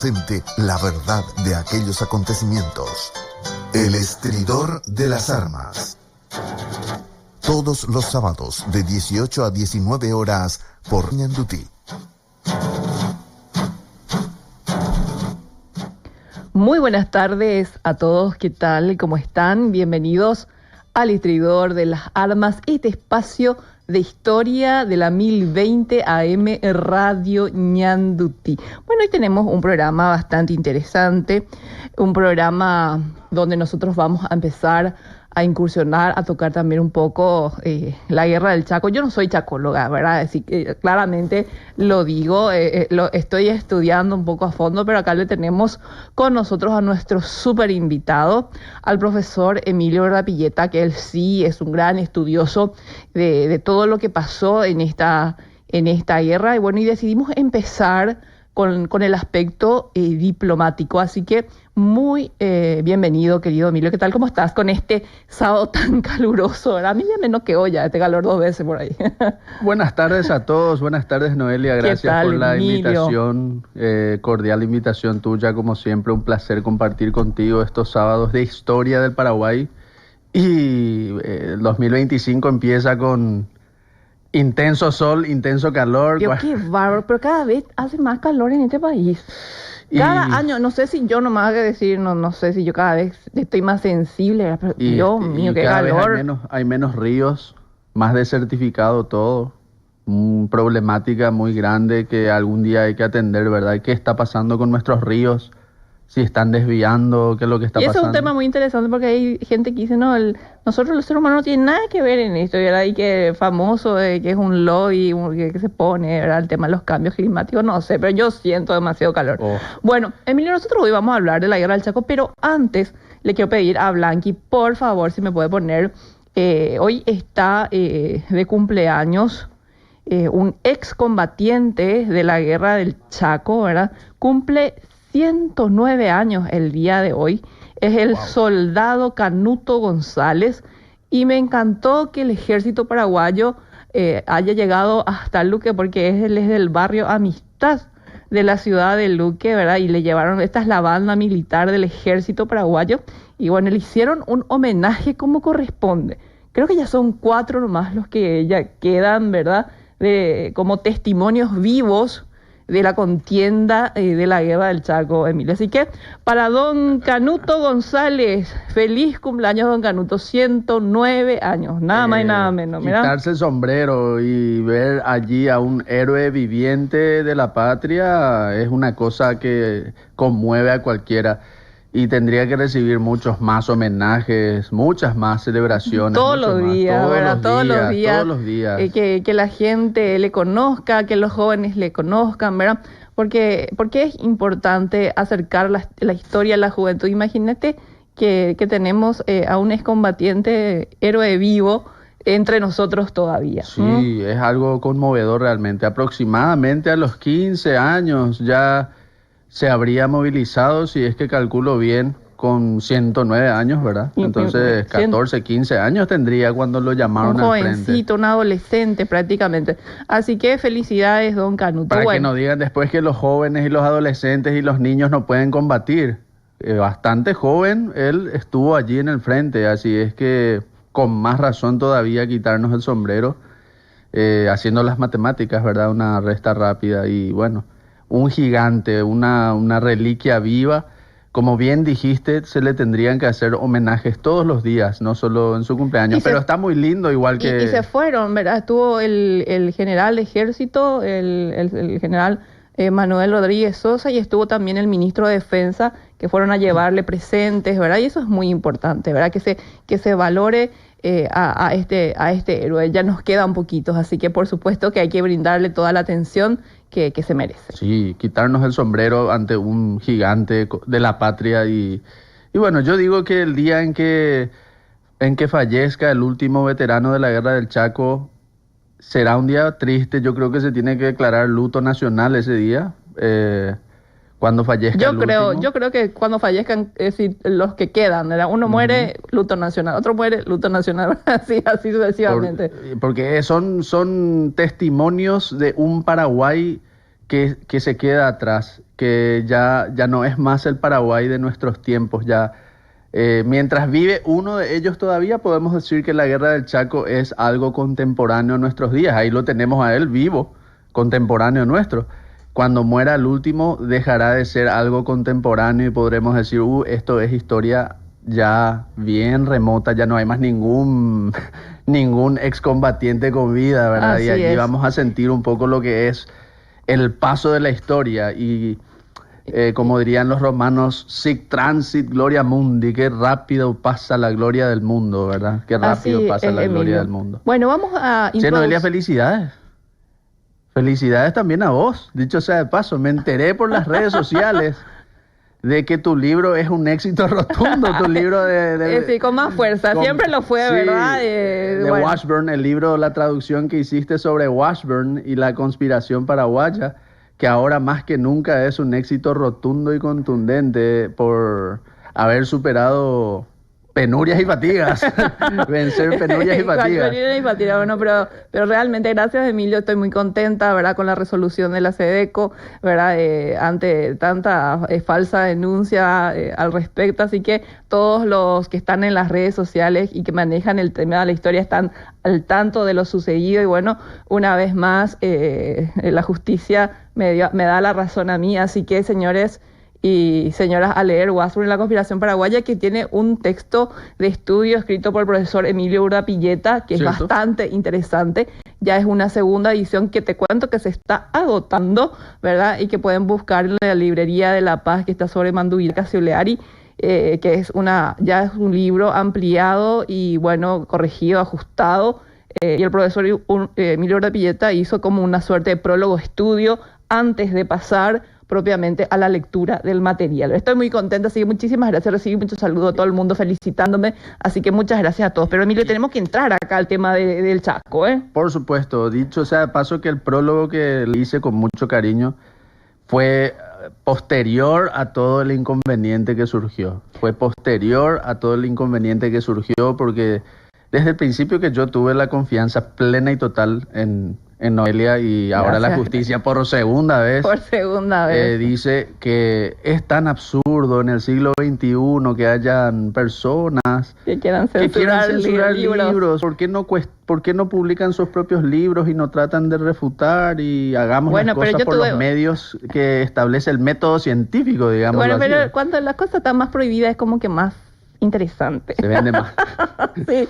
La verdad de aquellos acontecimientos. El estridor de las armas. Todos los sábados de 18 a 19 horas por Ñandutí. Muy buenas tardes a todos, ¿qué tal? ¿Cómo están? Bienvenidos al Estridor de las Armas, este espacio de historia de la 1020 AM Radio Ñandutí. Bueno, hoy tenemos un programa bastante interesante, un programa donde nosotros vamos a empezar a incursionar, a tocar también un poco la guerra del Chaco. Yo no soy chacóloga, ¿verdad? Así que claramente lo digo, lo estoy estudiando un poco a fondo, pero acá le tenemos con nosotros a nuestro súper invitado, al profesor Emilio Rapilleta, que él sí es un gran estudioso de todo lo que pasó en esta guerra. Y bueno, y decidimos empezar con el aspecto diplomático. Así que muy bienvenido, querido Emilio. ¿Qué tal? ¿Cómo estás con este sábado tan caluroso? A mí ya me noqueó ya este calor 2 veces por ahí. Buenas tardes a todos. Buenas tardes, Noelia. Gracias por la invitación. Cordial invitación tuya, como siempre. Un placer compartir contigo estos sábados de historia del Paraguay. Y el 2025 empieza con intenso sol, intenso calor. Dios, qué bárbaro, pero cada vez hace más calor en este país. Cada año, no sé si yo nomás que decir, no sé si yo cada vez estoy más sensible, pero Dios mío, qué calor. Hay menos ríos, más desertificado todo. Problemática muy grande que algún día hay que atender, ¿verdad? ¿Qué está pasando con nuestros ríos? Si están desviando, qué es lo que está pasando. Y eso es un tema muy interesante porque hay gente que dice, no, nosotros los seres humanos no tienen nada que ver en esto, ¿verdad? Y que famoso, que es un lobby que se pone, ¿verdad? El tema de los cambios climáticos, no sé, pero yo siento demasiado calor. Bueno, Emilio, nosotros hoy vamos a hablar de la guerra del Chaco, pero antes le quiero pedir a Blanqui, por favor, si me puede poner, hoy está de cumpleaños un excombatiente de la guerra del Chaco, ¿verdad? Cumple 109 años el día de hoy. Es el soldado Canuto González, y me encantó que el ejército paraguayo haya llegado hasta Luque, porque él es del barrio Amistad de la ciudad de Luque, ¿verdad? Y le llevaron, esta es la banda militar del ejército paraguayo, y bueno, le hicieron un homenaje como corresponde. Creo que ya son 4 nomás los que ya quedan, ¿verdad? Como testimonios vivos de la contienda de la guerra del Chaco, Emilio. Así que para don Canuto González, feliz cumpleaños, don Canuto, 109 años, nada más y nada menos. Quitarse el sombrero y ver allí a un héroe viviente de la patria es una cosa que conmueve a cualquiera. Y tendría que recibir muchos más homenajes, muchas más celebraciones. Todos los días, ¿verdad? Todos los días. Que la gente le conozca, que los jóvenes le conozcan, ¿verdad? Porque es importante acercar la historia a la juventud. Imagínate que tenemos a un excombatiente héroe vivo entre nosotros todavía. Sí, es algo conmovedor realmente. Aproximadamente a los 15 años ya se habría movilizado, si es que calculo bien, con 109 años, ¿verdad? Entonces, 14, 15 años tendría cuando lo llamaron al frente. Un jovencito, un adolescente prácticamente. Así que felicidades, don Canuto. Para que no digan después que los jóvenes y los adolescentes y los niños no pueden combatir. Bastante joven, él estuvo allí en el frente, así es que con más razón todavía quitarnos el sombrero, haciendo las matemáticas, ¿verdad? Una resta rápida y bueno, un gigante, una reliquia viva. Como bien dijiste, se le tendrían que hacer homenajes todos los días, no solo en su cumpleaños. Pero está muy lindo, igual que... Y se fueron, ¿verdad? Estuvo el general de ejército, el general Manuel Rodríguez Sosa, y estuvo también el ministro de Defensa, que fueron a llevarle presentes, ¿verdad? Y eso es muy importante, ¿verdad? Que se valore a este héroe. Ya nos quedan poquitos, así que por supuesto que hay que brindarle toda la atención que se merece. Sí, quitarnos el sombrero ante un gigante de la patria y bueno, yo digo que el día en que fallezca el último veterano de la guerra del Chaco será un día triste. Yo creo que se tiene que declarar luto nacional ese día. Cuando fallezca yo creo que cuando fallezcan, es decir, los que quedan, ¿verdad? Uno muere, luto nacional, otro muere, luto nacional, así sucesivamente. Porque son testimonios de un Paraguay que se queda atrás, que ya no es más el Paraguay de nuestros tiempos. Ya, mientras vive uno de ellos todavía, podemos decir que la Guerra del Chaco es algo contemporáneo en nuestros días. Ahí lo tenemos a él vivo, contemporáneo nuestro. Cuando muera el último, dejará de ser algo contemporáneo y podremos decir, esto es historia ya bien remota, ya no hay más ningún excombatiente con vida, ¿verdad? Así Y allí es. vamos a sentir un poco lo que es el paso de la historia y como dirían los romanos, sic transit gloria mundi, qué rápido pasa la gloria del mundo, ¿verdad? Qué rápido Así pasa es, la gloria Emilio. del mundo. Bueno, vamos a Che, Noelia, introducir... felicidades. Felicidades también a vos. Dicho sea de paso, me enteré por las redes sociales de que tu libro es un éxito rotundo, tu libro sí, con más fuerza, siempre lo fue, sí, ¿verdad? de Bueno. Washburn, el libro, la traducción que hiciste sobre Washburn y la conspiración paraguaya, que ahora más que nunca es un éxito rotundo y contundente por haber superado penurias y fatigas, vencer penurias y fatigas. Penurias y fatigas, bueno, pero realmente gracias, Emilio, estoy muy contenta, ¿verdad? Con la resolución de la SEDECO, ¿verdad? Ante tanta falsa denuncia al respecto, así que todos los que están en las redes sociales y que manejan el tema de la historia están al tanto de lo sucedido y bueno, una vez más la justicia me da la razón a mí, así que señores y señoras, a leer Washburn y la conspiración paraguaya, que tiene un texto de estudio escrito por el profesor Emilio Urdapilleta, que es ¿Cierto? bastante interesante. Ya es una segunda edición que te cuento que se está agotando, ¿verdad? Y que pueden buscar en la librería de La Paz, que está sobre Manduila Casioleari, que ya es un libro ampliado y, bueno, corregido, ajustado. Y el profesor Emilio Urdapilleta hizo como una suerte de prólogo estudio antes de pasar propiamente a la lectura del material. Estoy muy contenta, así que muchísimas gracias. Recibí muchos saludos a todo el mundo felicitándome, así que muchas gracias a todos. Pero Emilio, tenemos que entrar acá al tema del Chaco, ¿eh? Por supuesto, dicho sea de paso que el prólogo que le hice con mucho cariño fue posterior a todo el inconveniente que surgió. Fue posterior a todo el inconveniente que surgió porque desde el principio que yo tuve la confianza plena y total en Noelia y ahora Gracias. la justicia por segunda vez Por segunda vez. dice que es tan absurdo en el siglo XXI que hayan personas Que quieran que quieran censurar libros. libros. ¿Por qué no publican sus propios libros y no tratan de refutar y hagamos Bueno, las pero cosas yo por tuve- los medios que establece el método científico, digamos? Bueno, pero cuando la cosa está más prohibida es como que más interesante. Se vende más. Sí.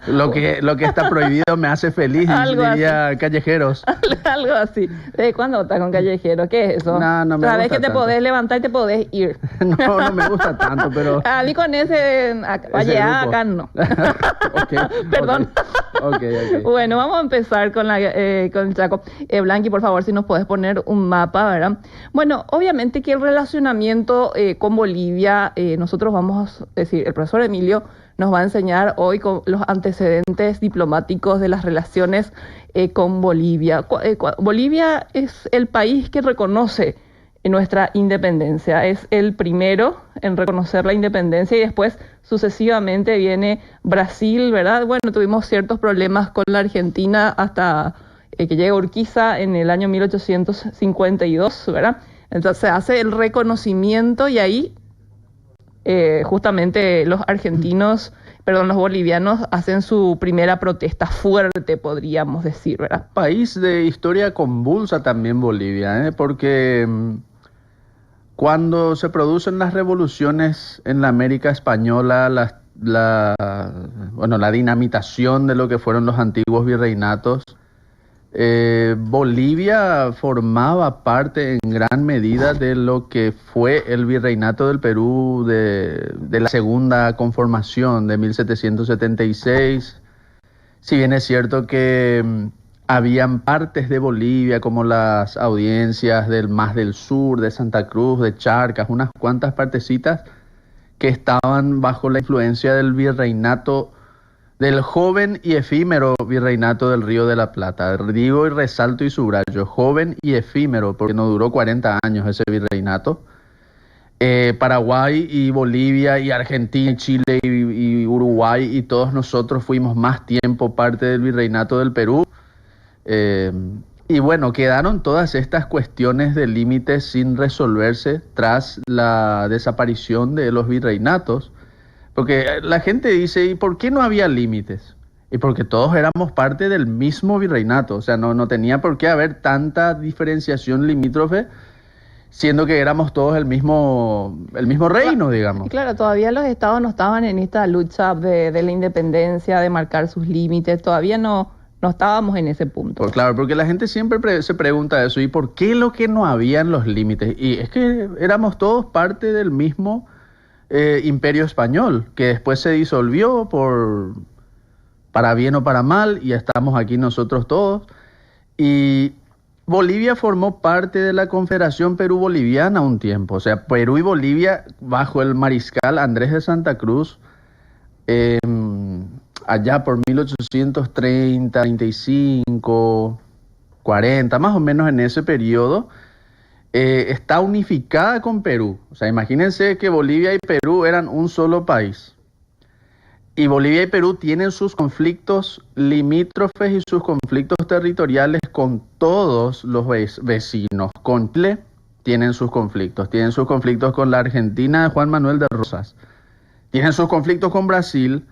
Lo que está prohibido me hace feliz, Algo diría Callejeros. Algo así. ¿De cuándo estás con Callejero? ¿Qué es eso? No me Sabes gusta que te tanto. podés levantar y te podés ir. No me gusta tanto, pero... A mí con ese... Oye, grupo. acá no. Ok, Perdón. Ok. Bueno, vamos a empezar con el Chaco. Blanqui, por favor, si nos puedes poner un mapa, ¿verdad? Bueno, obviamente que el relacionamiento con Bolivia, nosotros vamos a decir, el profesor Emilio nos va a enseñar hoy con los antecedentes diplomáticos de las relaciones con Bolivia. Bolivia es el país que reconoce nuestra independencia. Es el primero en reconocer la independencia y después sucesivamente viene Brasil, ¿verdad? Bueno, tuvimos ciertos problemas con la Argentina hasta que llega Urquiza en el año 1852, ¿verdad? Entonces se hace el reconocimiento y ahí justamente los bolivianos hacen su primera protesta fuerte, podríamos decir, ¿verdad? País de historia convulsa también Bolivia, porque cuando se producen las revoluciones en la América Española, la dinamitación de lo que fueron los antiguos virreinatos, Bolivia formaba parte en gran medida de lo que fue el virreinato del Perú de la segunda conformación de 1776. Si bien es cierto que habían partes de Bolivia como las audiencias del Más del Sur, de Santa Cruz, de Charcas, unas cuantas partecitas que estaban bajo la influencia del virreinato, del joven y efímero virreinato del Río de la Plata. Digo y resalto y subrayo, joven y efímero, porque no duró 40 años ese virreinato. Paraguay y Bolivia y Argentina y Chile y Uruguay y todos nosotros fuimos más tiempo parte del virreinato del Perú. Y bueno, quedaron todas estas cuestiones de límites sin resolverse tras la desaparición de los virreinatos, porque la gente dice, ¿y por qué no había límites? Y porque todos éramos parte del mismo virreinato, o sea, no tenía por qué haber tanta diferenciación limítrofe, siendo que éramos todos el mismo reino, digamos. Claro, todavía los estados no estaban en esta lucha de la independencia, de marcar sus límites, todavía no estábamos en ese punto. Pues claro, porque la gente siempre se pregunta eso, ¿y por qué lo que no habían los límites? Y es que éramos todos parte del mismo imperio español, que después se disolvió para bien o para mal, y estamos aquí nosotros todos. Y Bolivia formó parte de la Confederación Perú-Boliviana un tiempo, o sea, Perú y Bolivia bajo el mariscal Andrés de Santa Cruz, allá por 1830, 35, 40, más o menos en ese periodo, está unificada con Perú. O sea, imagínense que Bolivia y Perú eran un solo país. Y Bolivia y Perú tienen sus conflictos limítrofes y sus conflictos territoriales con todos los vecinos. Con Chile tienen sus conflictos con la Argentina de Juan Manuel de Rosas, tienen sus conflictos con Brasil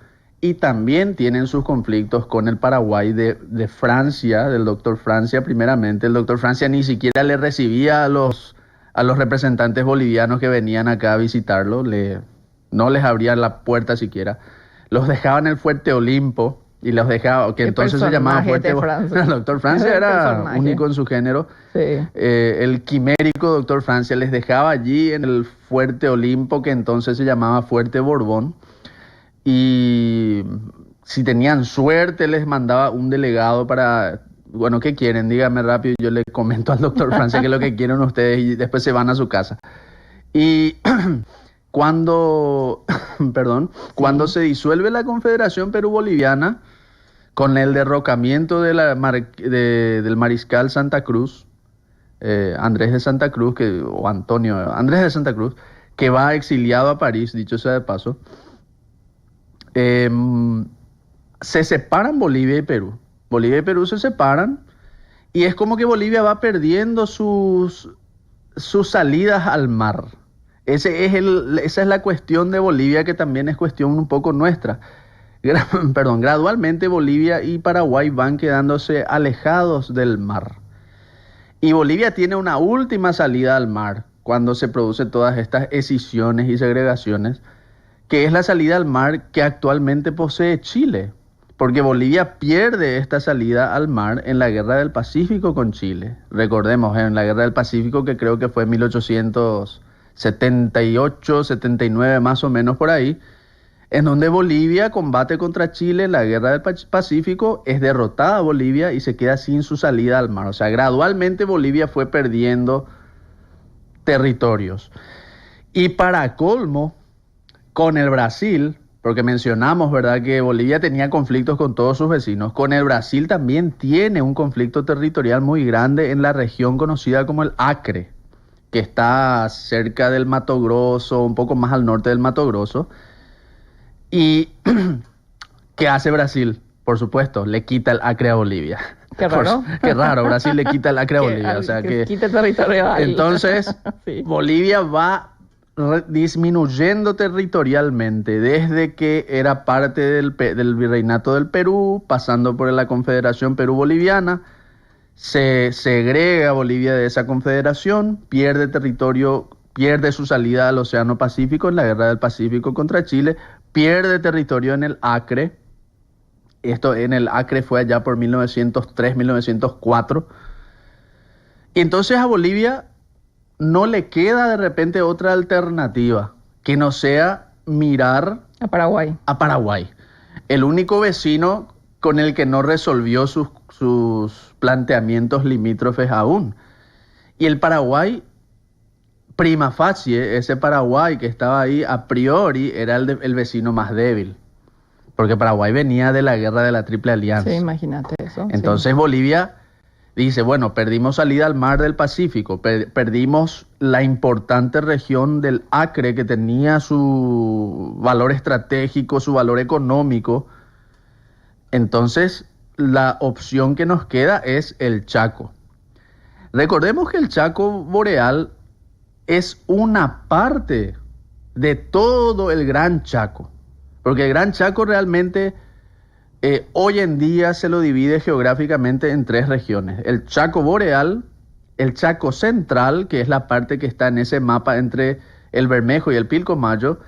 y también tienen sus conflictos con el Paraguay de Francia, del doctor Francia primeramente. El doctor Francia ni siquiera le recibía a los representantes bolivianos que venían acá a visitarlo, no les abría la puerta siquiera. Los dejaba en el Fuerte Olimpo y los dejaba, que entonces se llamaba Fuerte Francia. El doctor Francia era único en su género. Sí. El quimérico doctor Francia les dejaba allí en el Fuerte Olimpo, que entonces se llamaba Fuerte Borbón. Y si tenían suerte les mandaba un delegado para, bueno, ¿qué quieren? Díganme rápido, yo le comento al doctor Francia qué es lo que quieren ustedes y después se van a su casa. Y cuando se disuelve la Confederación Perú-Boliviana, con el derrocamiento del mariscal Santa Cruz, Andrés de Santa Cruz, Andrés de Santa Cruz, que va exiliado a París, dicho sea de paso, se separan Bolivia y Perú. Bolivia y Perú se separan y es como que Bolivia va perdiendo sus salidas al mar. Esa es la cuestión de Bolivia, que también es cuestión un poco nuestra. Gradualmente Bolivia y Paraguay van quedándose alejados del mar. Y Bolivia tiene una última salida al mar cuando se producen todas estas escisiones y segregaciones, que es la salida al mar que actualmente posee Chile. Porque Bolivia pierde esta salida al mar en la Guerra del Pacífico con Chile. Recordemos, en la Guerra del Pacífico, que creo que fue en 1878, 79 más o menos por ahí, en donde Bolivia combate contra Chile en la Guerra del Pacífico, es derrotada Bolivia y se queda sin su salida al mar. O sea, gradualmente Bolivia fue perdiendo territorios. Y para colmo, con el Brasil, porque mencionamos, ¿verdad?, que Bolivia tenía conflictos con todos sus vecinos, con el Brasil también tiene un conflicto territorial muy grande en la región conocida como el Acre, que está cerca del Mato Grosso, un poco más al norte del Mato Grosso. ¿Y qué hace Brasil? Por supuesto, le quita el Acre a Bolivia. Qué raro. Qué raro, Brasil le quita el Acre a Bolivia. O sea que quita territorio. Entonces, sí. Bolivia va disminuyendo territorialmente desde que era parte del virreinato del Perú, pasando por la Confederación Perú-Boliviana. Se segrega Bolivia de esa confederación, pierde territorio, pierde su salida al Océano Pacífico en la Guerra del Pacífico contra Chile, pierde territorio en el Acre. Esto en el Acre fue allá por 1903, 1904. Y entonces a Bolivia no le queda de repente otra alternativa que no sea mirar a Paraguay. El único vecino con el que no resolvió sus planteamientos limítrofes aún. Y el Paraguay, prima facie, ese Paraguay que estaba ahí a priori era el vecino más débil, porque Paraguay venía de la guerra de la Triple Alianza. Sí, imagínate eso. Entonces sí. Bolivia dice, bueno, perdimos salida al mar del Pacífico, perdimos la importante región del Acre, que tenía su valor estratégico, su valor económico. Entonces la opción que nos queda es el Chaco. Recordemos que el Chaco Boreal es una parte de todo el Gran Chaco, porque el Gran Chaco realmente hoy en día se lo divide geográficamente en 3 regiones: el Chaco Boreal, el Chaco Central, que es la parte que está en ese mapa entre el Bermejo y el Pilcomayo,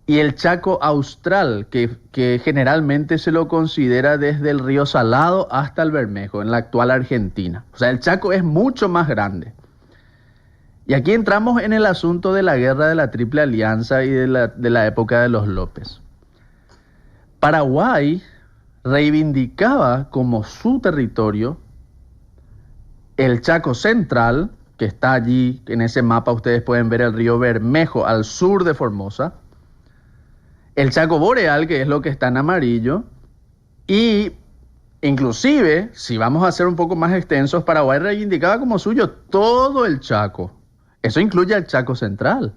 y el Chaco Austral, que generalmente se lo considera desde el Río Salado hasta el Bermejo, en la actual Argentina. O sea, el Chaco es mucho más grande. Y aquí entramos en el asunto de la guerra de la Triple Alianza y de la época de los López. Paraguay reivindicaba como su territorio el Chaco Central, que está allí, en ese mapa ustedes pueden ver el río Bermejo al sur de Formosa, el Chaco Boreal, que es lo que está en amarillo, y inclusive, si vamos a ser un poco más extensos, Paraguay reivindicaba como suyo todo el Chaco. Eso incluye al Chaco Central.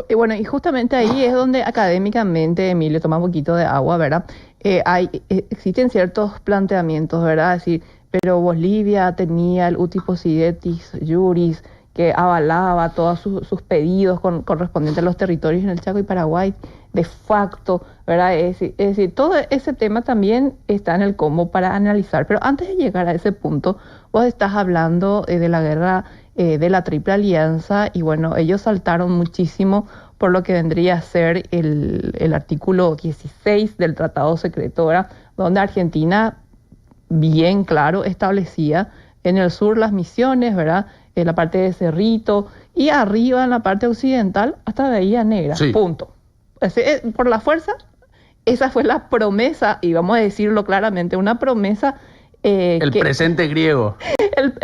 Y bueno, y justamente ahí es donde académicamente, Emilio, toma un poquito de agua, ¿verdad? Existen ciertos planteamientos, ¿verdad? Es decir, pero Bolivia tenía el uti possidetis juris, que avalaba todos sus pedidos correspondientes a los territorios en el Chaco, y Paraguay de facto, ¿verdad? Es decir, todo ese tema también está en el combo para analizar. Pero antes de llegar a ese punto, vos estás hablando de la guerra de la Triple Alianza, y bueno, ellos saltaron muchísimo por lo que vendría a ser el artículo 16 del Tratado Secreto, ¿verdad? Donde Argentina, bien claro, establecía en el sur las misiones, ¿verdad? En la parte de Cerrito, y arriba en la parte occidental hasta Bahía Negra, sí. Punto. Por la fuerza, esa fue la promesa, y vamos a decirlo claramente, una promesa... presente griego.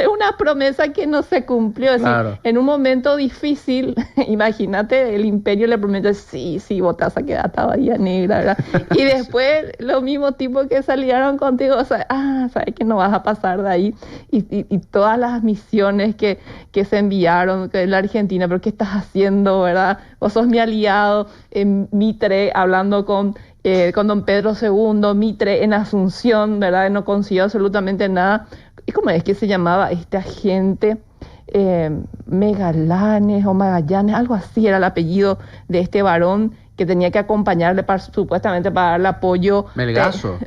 Una promesa que no se cumplió. Es Claro. decir, en un momento difícil, imagínate, el imperio le prometió, sí, vos te vas a quedar hasta Bahía Negra, ¿verdad? Y después los mismos tipos que salieron contigo, o sea, sabes que no vas a pasar de ahí. Y todas las misiones que se enviaron de la Argentina, pero ¿qué estás haciendo, verdad? Vos sos mi aliado, Mitre, hablando con don Pedro II, Mitre en Asunción, ¿verdad? No consiguió absolutamente nada. ¿Y cómo es que se llamaba este agente? Megalanes o Magallanes, algo así era el apellido de este varón que tenía que acompañarle supuestamente para darle apoyo. Melgazo.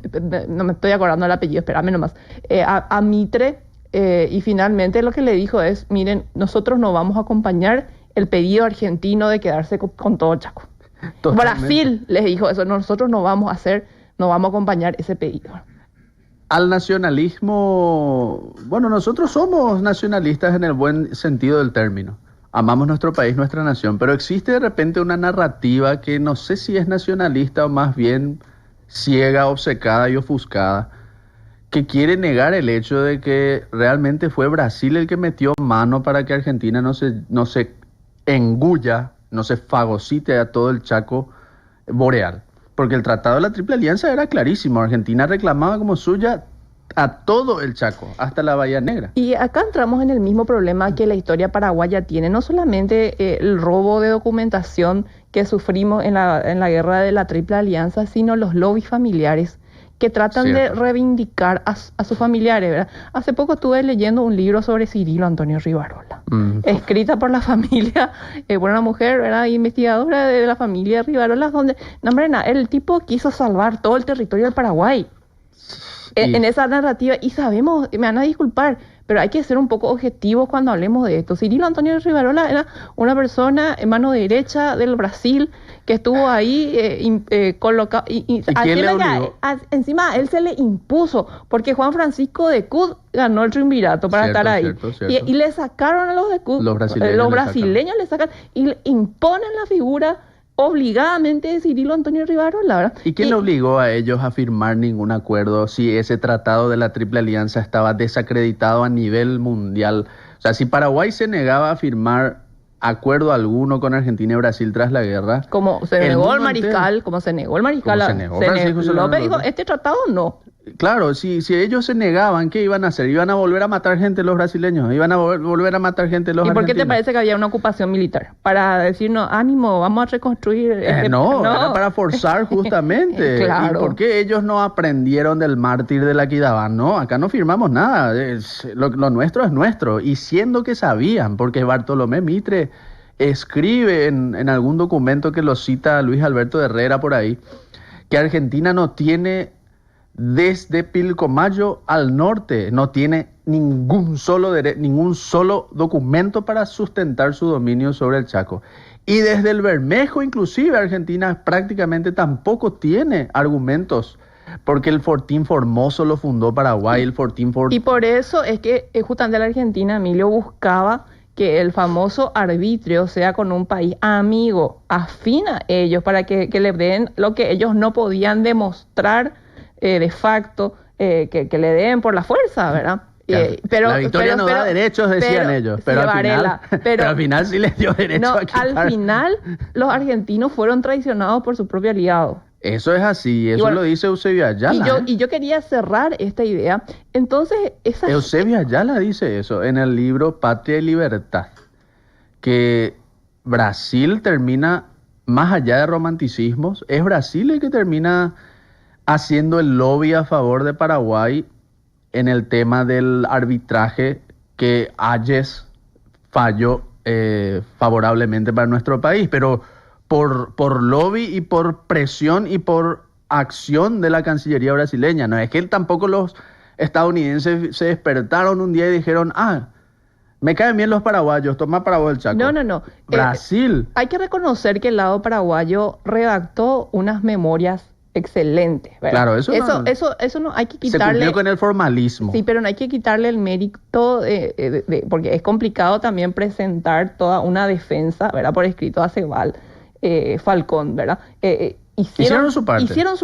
No me estoy acordando del apellido, espérame nomás. A Mitre, y finalmente lo que le dijo es, miren, nosotros no vamos a acompañar el pedido argentino de quedarse con todo Chaco. Totalmente. Brasil les dijo eso, nosotros no vamos a acompañar ese pedido. Al nacionalismo, bueno, nosotros somos nacionalistas en el buen sentido del término. Amamos nuestro país, nuestra nación, pero existe de repente una narrativa que no sé si es nacionalista o más bien ciega, obcecada y ofuscada, que quiere negar el hecho de que realmente fue Brasil el que metió mano para que Argentina no se engulla, no se fagocite a todo el Chaco Boreal. Porque el Tratado de la Triple Alianza era clarísimo. Argentina reclamaba como suya a todo el Chaco, hasta la Bahía Negra. Y acá entramos en el mismo problema que la historia paraguaya tiene. No solamente el robo de documentación que sufrimos en la guerra de la Triple Alianza, sino los lobbies familiares que tratan de reivindicar a sus familiares, ¿verdad? Hace poco estuve leyendo un libro sobre Cirilo Antonio Rivarola, escrita por la familia, por una mujer, ¿verdad? Investigadora de la familia Rivarola, donde, no, hombre, el tipo quiso salvar todo el territorio del Paraguay en esa narrativa. Y sabemos, me van a disculpar, pero hay que ser un poco objetivos cuando hablemos de esto. Cirilo Antonio Rivarola era una persona en mano derecha del Brasil que estuvo ahí colocado. ¿Y quién le obligó? Encima a él se le impuso, porque Juan Francisco de Cud ganó el triunvirato para estar ahí. Cierto. Y le sacaron a los de Cud. Los brasileños le sacan y le imponen la figura obligadamente de Cirilo Antonio Rivarola, ¿verdad? ¿Y quién le obligó a ellos a firmar ningún acuerdo si ese tratado de la Triple Alianza estaba desacreditado a nivel mundial? O sea, si Paraguay se negaba a firmar acuerdo alguno con Argentina y Brasil tras la guerra... Como se negó el mariscal López, dijo, este tratado no. Claro, si ellos se negaban, ¿qué iban a hacer? ¿Iban a volver a matar gente los brasileños? ¿Iban a volver a matar gente los ¿Y por qué te argentinos? parece que había una ocupación militar? Para decirnos, ánimo, vamos a reconstruir. No, era para forzar justamente. Claro. ¿Y por qué ellos no aprendieron del mártir de la Quidabá? No, acá no firmamos nada. Lo nuestro es nuestro. Y siendo que sabían, porque Bartolomé Mitre escribe en algún documento que lo cita Luis Alberto Herrera por ahí, que Argentina no tiene, desde Pilcomayo al norte, no tiene ningún solo documento para sustentar su dominio sobre el Chaco. Y desde el Bermejo, inclusive, Argentina prácticamente tampoco tiene argumentos, porque el Fortín Formoso lo fundó Paraguay, el Fortín Y por eso es que justamente la Argentina, Emilio, buscaba que el famoso arbitrio sea con un país amigo, afín a ellos, para que le den lo que ellos no podían demostrar de facto, que le den por la fuerza, ¿verdad? Claro. La victoria no da derechos, decían ellos, pero, sí, al final, pero al final sí les dio derecho no, a quitar. Al final, los argentinos fueron traicionados por su propio aliado. Eso es así, eso bueno, lo dice Eusebio Ayala. Y yo quería cerrar esta idea. Entonces, Eusebio Ayala dice eso en el libro Patria y Libertad, que Brasil termina, más allá de romanticismos, es Brasil el que termina haciendo el lobby a favor de Paraguay en el tema del arbitraje, que Hayes falló favorablemente para nuestro país, pero por lobby y por presión y por acción de la Cancillería brasileña. No es que tampoco los estadounidenses se despertaron un día y dijeron, me caen bien los paraguayos, toma Paraguay el Chaco. No. Brasil. Hay que reconocer que el lado paraguayo redactó unas memorias excelentes, ¿verdad? Claro, eso no hay que quitarle. Se cumplió con el formalismo. Sí, pero no hay que quitarle el mérito porque es complicado también presentar toda una defensa, ¿verdad? Por escrito a Ceval, Falcón, ¿verdad? Hicieron su parte. Hicieron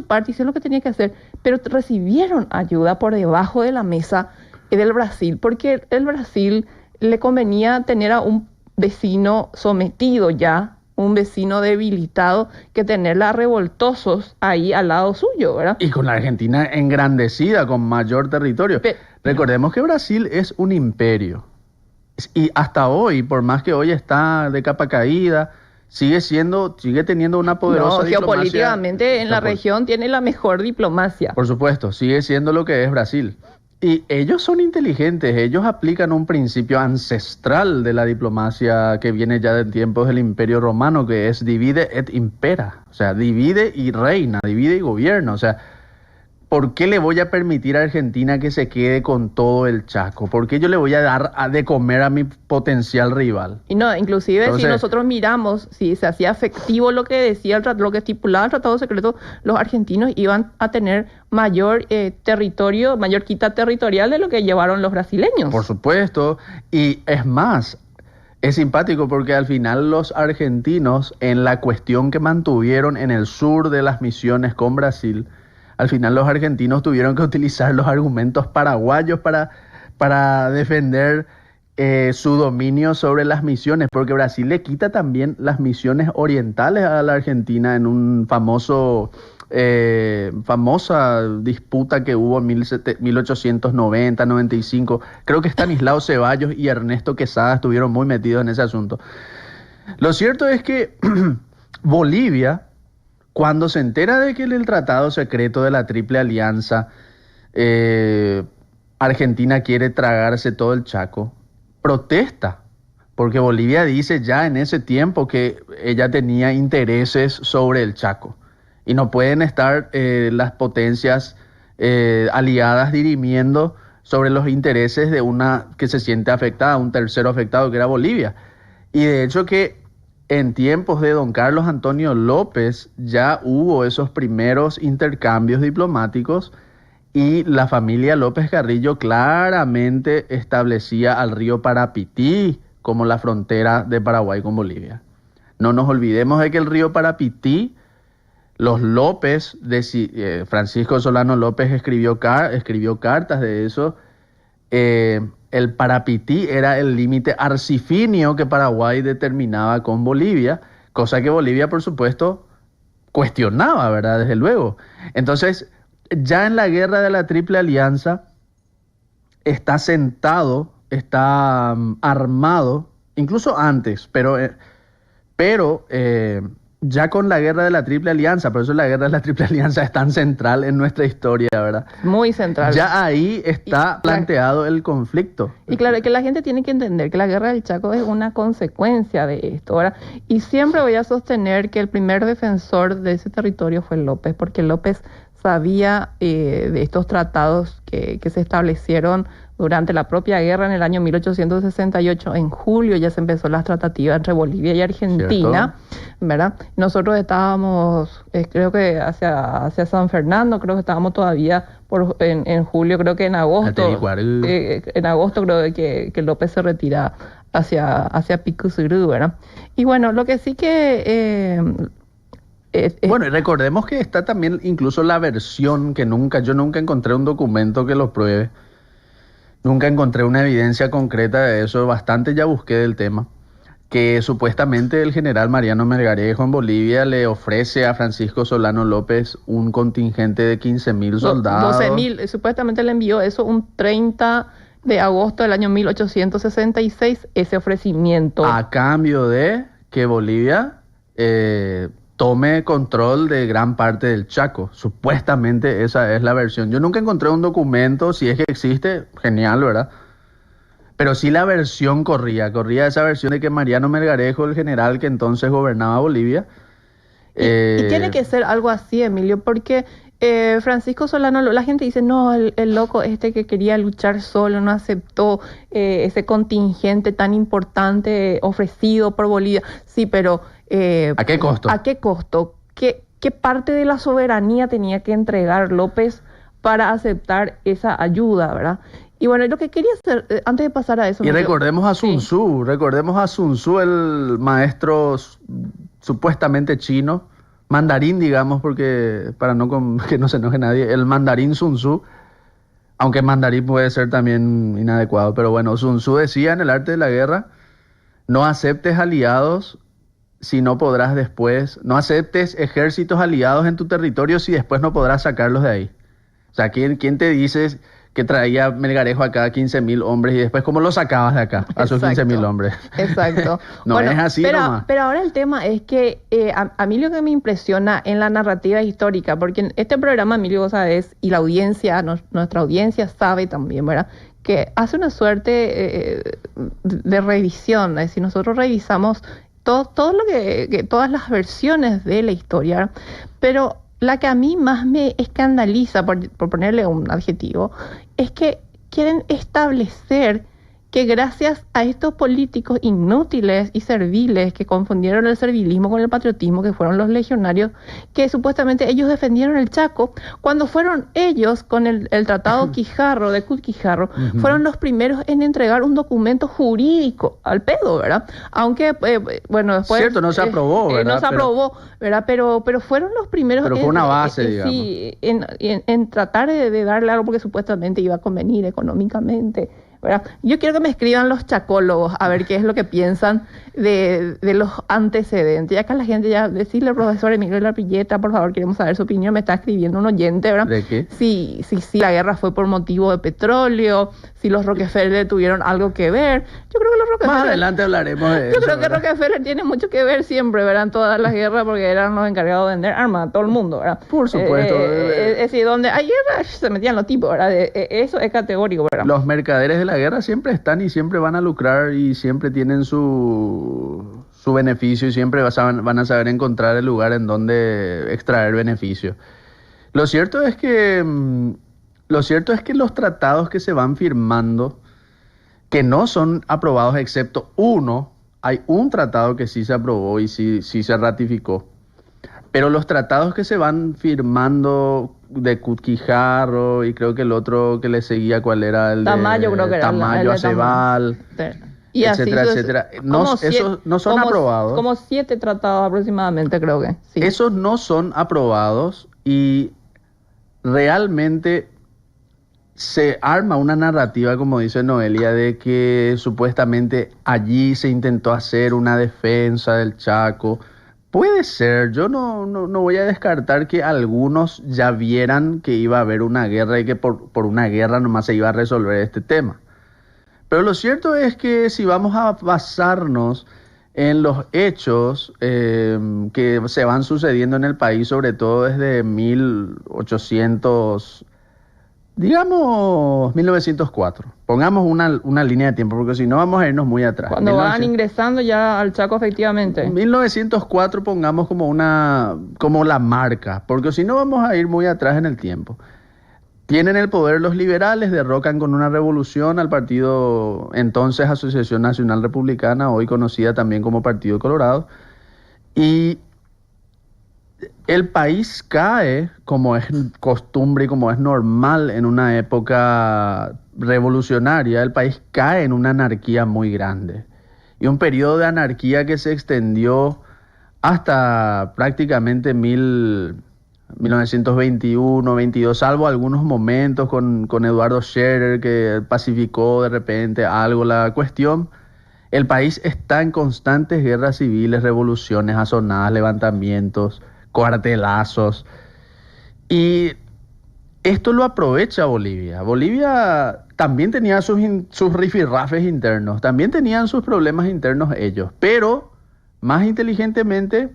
lo que tenía que hacer, pero recibieron ayuda por debajo de la mesa del Brasil, porque el Brasil le convenía tener a un vecino sometido ya, un vecino debilitado, que tenerla revoltosos ahí al lado suyo, ¿verdad? Y con la Argentina engrandecida, con mayor territorio. Recordemos que Brasil es un imperio. Y hasta hoy, por más que hoy está de capa caída, sigue teniendo una poderosa diplomacia. Geopolíticamente en la región tiene la mejor diplomacia. Por supuesto, sigue siendo lo que es Brasil. Y ellos son inteligentes, ellos aplican un principio ancestral de la diplomacia que viene ya de tiempos del Imperio Romano, que es divide et impera, o sea, divide y reina, divide y gobierna. O sea, ¿por qué le voy a permitir a Argentina que se quede con todo el Chaco? ¿Por qué yo le voy a dar de comer a mi potencial rival? Y no, inclusive si nosotros miramos, si se hacía efectivo lo que decía lo que estipulaba el Tratado Secreto, los argentinos iban a tener mayor territorio, mayor quita territorial de lo que llevaron los brasileños. Por supuesto, y es más, es simpático porque al final los argentinos, en la cuestión que mantuvieron en el sur de las misiones con Brasil, al final los argentinos tuvieron que utilizar los argumentos paraguayos para defender su dominio sobre las misiones, porque Brasil le quita también las misiones orientales a la Argentina en un famosa disputa que hubo en 1890-95. Creo que Estanislao Ceballos y Ernesto Quesada estuvieron muy metidos en ese asunto. Lo cierto es que Bolivia, cuando se entera de que en el Tratado Secreto de la Triple Alianza Argentina quiere tragarse todo el Chaco, protesta, porque Bolivia dice ya en ese tiempo que ella tenía intereses sobre el Chaco y no pueden estar las potencias aliadas dirimiendo sobre los intereses de una que se siente afectada, un tercero afectado que era Bolivia. Y de hecho que en tiempos de don Carlos Antonio López ya hubo esos primeros intercambios diplomáticos y la familia López Carrillo claramente establecía al río Parapití como la frontera de Paraguay con Bolivia. No nos olvidemos de que el río Parapití, los López, Francisco Solano López escribió cartas de eso. El Parapití era el límite arcifinio que Paraguay determinaba con Bolivia, cosa que Bolivia, por supuesto, cuestionaba, ¿verdad? Desde luego. Entonces, ya en la guerra de la Triple Alianza está sentado, está armado, incluso antes, pero ya con la guerra de la Triple Alianza, por eso la guerra de la Triple Alianza es tan central en nuestra historia, ¿verdad? Muy central. Ya ahí está planteado el conflicto. Y claro, que la gente tiene que entender que la guerra del Chaco es una consecuencia de esto, ¿verdad? Y siempre voy a sostener que el primer defensor de ese territorio fue López, porque López sabía de estos tratados que se establecieron durante la propia guerra en el año 1868. En julio ya se empezó las tratativas entre Bolivia y Argentina, ¿cierto? ¿Verdad? Nosotros estábamos, creo que hacia San Fernando, creo que estábamos todavía en julio, creo que en agosto. En agosto creo que López se retira hacia Picusirú, ¿verdad? Y bueno, lo que sí que... bueno, y recordemos que está también incluso la versión que yo nunca encontré un documento que lo pruebe. Nunca encontré una evidencia concreta de eso, bastante ya busqué del tema, que supuestamente el general Mariano Melgarejo en Bolivia le ofrece a Francisco Solano López un contingente de 15.000 soldados. 12.000, supuestamente le envió eso un 30 de agosto del año 1866, ese ofrecimiento. A cambio de que Bolivia tome control de gran parte del Chaco. Supuestamente esa es la versión. Yo nunca encontré un documento, si es que existe, genial, ¿verdad? Pero sí la versión corría esa versión de que Mariano Melgarejo, el general que entonces gobernaba Bolivia... Y tiene que ser algo así, Emilio, porque Francisco Solano, la gente dice, no, el loco que quería luchar solo, no aceptó ese contingente tan importante ofrecido por Bolivia. Sí, pero... ¿a qué costo? ¿A qué costo? ¿Qué parte de la soberanía tenía que entregar López para aceptar esa ayuda, verdad? Y bueno, lo que quería hacer, antes de pasar a eso... Y recordemos a Sun Tzu, el maestro supuestamente chino, mandarín, digamos, porque para que no se enoje nadie, el mandarín Sun Tzu, aunque mandarín puede ser también inadecuado, pero bueno, Sun Tzu decía en el arte de la guerra, no aceptes aliados si no podrás después, no aceptes ejércitos aliados en tu territorio si después no podrás sacarlos de ahí. O sea, ¿quién te dice que traía Melgarejo acá 15.000 hombres y después cómo los sacabas de acá a sus 15.000 hombres? Exacto. No bueno, es así nomás. Pero ahora el tema es que a mí lo que me impresiona en la narrativa histórica, porque en este programa, Emilio, vos sabés, y la audiencia, nuestra audiencia sabe también, ¿verdad?, que hace una suerte de revisión. Es decir, nosotros revisamos todo lo que todas las versiones de la historia, pero la que a mí más me escandaliza, por ponerle un adjetivo, es que quieren establecer que gracias a estos políticos inútiles y serviles que confundieron el servilismo con el patriotismo, que fueron los legionarios, que supuestamente ellos defendieron el Chaco, cuando fueron ellos con el Tratado Quijarro, de Cutquijarro, fueron los primeros en entregar un documento jurídico al pedo, ¿verdad? Aunque, bueno, después... Cierto, no se aprobó, ¿verdad? No se aprobó, ¿verdad? Pero fueron los primeros... Pero fue una base, digamos. Sí, en tratar de darle algo porque supuestamente iba a convenir económicamente, ¿verdad? Yo quiero que me escriban los chacólogos a ver qué es lo que piensan de los antecedentes. Y acá la gente ya, decirle al profesor Emilio Lapilleta, por favor, queremos saber su opinión. Me está escribiendo un oyente, ¿verdad? ¿De qué? Si la guerra fue por motivo de petróleo, si los Rockefeller tuvieron algo que ver. Yo creo que los Rockefeller... Más adelante hablaremos de eso. Yo creo que Rockefeller tiene mucho que ver siempre, ¿verdad? En todas las guerras, porque eran los encargados de vender armas a todo el mundo, ¿verdad? Por supuesto. Es decir, donde hay guerra se metían los tipos, ¿verdad? Eso es categórico, ¿verdad? Los mercaderes de la guerra siempre están y siempre van a lucrar y siempre tienen su beneficio y siempre van a saber encontrar el lugar en donde extraer beneficio. Lo cierto es que los tratados que se van firmando, que no son aprobados excepto uno, hay un tratado que sí se aprobó y sí se ratificó, pero los tratados que se van firmando de Cutquijarro y creo que el otro que le seguía, ¿cuál era? El Tamayo, de creo que era Tamayo, Aceval, y etcétera, etcétera. Esos no son aprobados. Como 7 tratados aproximadamente, creo que. Sí. Esos no son aprobados y realmente se arma una narrativa, como dice Noelia, de que supuestamente allí se intentó hacer una defensa del Chaco Puede ser, yo no voy a descartar que algunos ya vieran que iba a haber una guerra y que por una guerra nomás se iba a resolver este tema. Pero lo cierto es que si vamos a basarnos en los hechos que se van sucediendo en el país, sobre todo desde 1800, digamos 1904, pongamos una línea de tiempo, porque si no vamos a irnos muy atrás. Cuando van ingresando ya al Chaco, efectivamente. 1904 pongamos como la marca, porque si no vamos a ir muy atrás en el tiempo. Tienen el poder los liberales, derrocan con una revolución al partido entonces Asociación Nacional Republicana, hoy conocida también como Partido Colorado, y el país cae, como es costumbre y como es normal en una época revolucionaria, el país cae en una anarquía muy grande. Y un periodo de anarquía que se extendió hasta prácticamente 1921, 22, salvo algunos momentos con Eduardo Scherer que pacificó de repente algo la cuestión. El país está en constantes guerras civiles, revoluciones asonadas, levantamientos, cuartelazos. Y esto lo aprovecha Bolivia. Bolivia también tenía sus rifirrafes internos, también tenían sus problemas internos ellos, pero más inteligentemente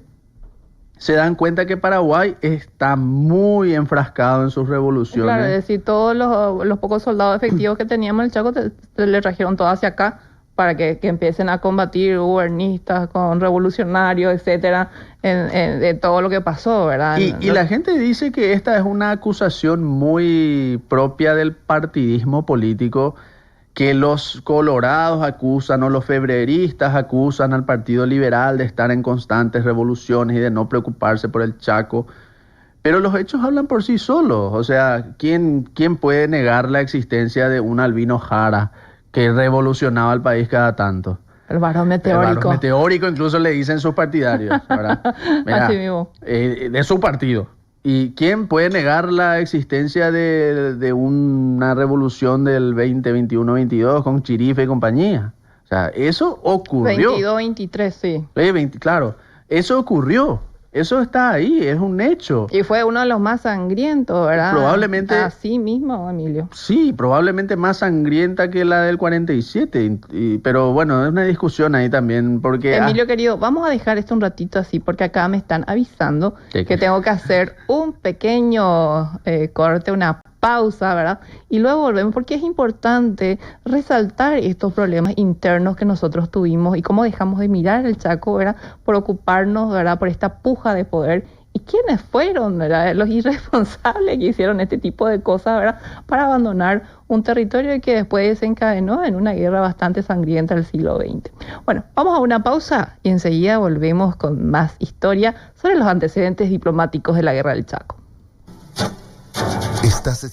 se dan cuenta que Paraguay está muy enfrascado en sus revoluciones. Claro, es decir, todos los pocos soldados efectivos que teníamos en el Chaco se le trajeron todo hacia acá para que empiecen a combatir gubernistas con revolucionarios, etcétera, en todo lo que pasó, ¿verdad? Y la gente dice que esta es una acusación muy propia del partidismo político, que los colorados acusan o los febreristas acusan al Partido Liberal de estar en constantes revoluciones y de no preocuparse por el Chaco. Pero los hechos hablan por sí solos. O sea, ¿quién puede negar la existencia de un Albino Jara que revolucionaba el país cada tanto? El varón meteórico. El varón meteórico incluso le dicen sus partidarios, ¿verdad? Mira, así mismo. De su partido. ¿Y quién puede negar la existencia de una revolución del 20, 21, 22 con Chirife y compañía? O sea, eso ocurrió. 22, 23, sí. 20, claro, eso ocurrió. Eso está ahí, es un hecho. Y fue uno de los más sangrientos, ¿verdad? Probablemente. Así mismo, Emilio. Sí, probablemente más sangrienta que la del 47. Pero bueno, es una discusión ahí también, porque... Emilio, querido, vamos a dejar esto un ratito así, porque acá me están avisando que tengo que hacer un pequeño corte, una pausa, ¿verdad? Y luego volvemos, porque es importante resaltar estos problemas internos que nosotros tuvimos y cómo dejamos de mirar el Chaco, ¿verdad? Por ocuparnos, ¿verdad? Por esta puja de poder. ¿Y quiénes fueron, ¿verdad? Los irresponsables que hicieron este tipo de cosas, ¿verdad? Para abandonar un territorio que después desencadenó en una guerra bastante sangrienta del siglo XX. Bueno, vamos a una pausa y enseguida volvemos con más historia sobre los antecedentes diplomáticos de la Guerra del Chaco. Estás